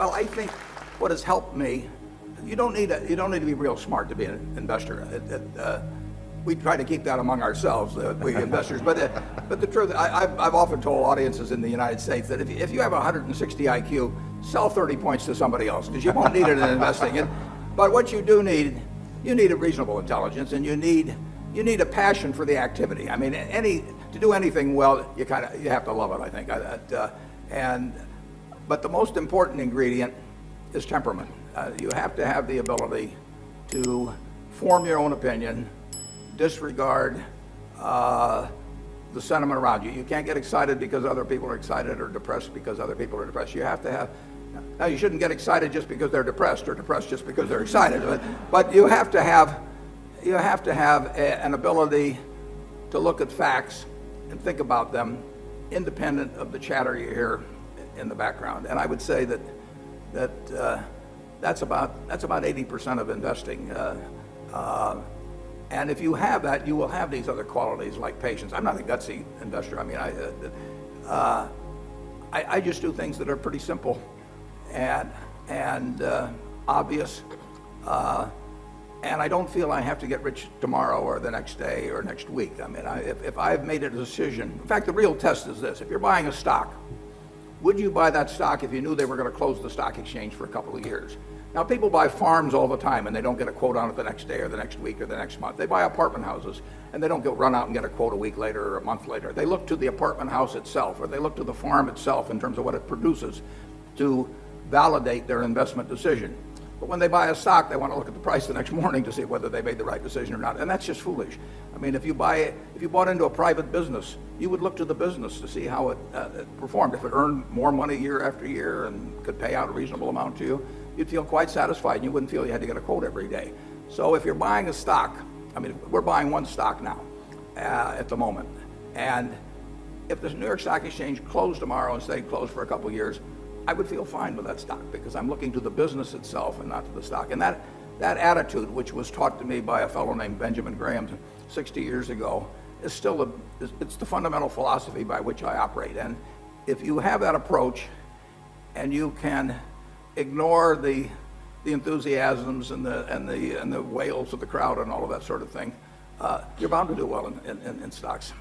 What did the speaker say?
Well, I think what has helped me, you don't need to be real smart to be an investor. We try to keep that among ourselves, we investors. But the truth, I've often told audiences in the United States that if you have 160 IQ, sell 30 points to somebody else, because you won't need it in investing. But what you do need, you need a reasonable intelligence, and you need a passion for the activity. I mean, to do anything well, you have to love it, I think. But the most important ingredient is temperament. You have to have the ability to form your own opinion, disregard the sentiment around you. You can't get excited because other people are excited, or depressed because other people are depressed. You have to have. Now, you shouldn't get excited just because they're depressed, or depressed just because they're excited. But you have to have an ability to look at facts and think about them, independent of the chatter you hear in the background. And I would say that's about 80% of investing. And if you have that, you will have these other qualities like patience. I'm not a gutsy investor. I mean, I just do things that are pretty simple and obvious. And I don't feel I have to get rich tomorrow or the next day or next week. I mean, if I've made a decision, in fact, the real test is this: if you're buying a stock, would you buy that stock if you knew they were going to close the stock exchange for a couple of years? Now, people buy farms all the time, and they don't get a quote on it the next day or the next week or the next month. They buy apartment houses, and they don't run out and get a quote a week later or a month later. They look to the apartment house itself, or they look to the farm itself in terms of what it produces to validate their investment decision. But when they buy a stock, they want to look at the price the next morning to see whether they made the right decision or not, and that's just foolish. I mean, if you bought into a private business, you would look to the business to see how it performed. If it earned more money year after year and could pay out a reasonable amount to you, you'd feel quite satisfied, and you wouldn't feel you had to get a quote every day. So if you're buying a stock, I mean, we're buying one stock now at the moment, and if the New York Stock Exchange closed tomorrow and stayed closed for a couple of years, I would feel fine with that stock, because I'm looking to the business itself and not to the stock. And that attitude, which was taught to me by a fellow named Benjamin Graham 60 years ago, is still it's the fundamental philosophy by which I operate. And if you have that approach, and you can ignore the enthusiasms and the wails of the crowd and all of that sort of thing, you're bound to do well in stocks.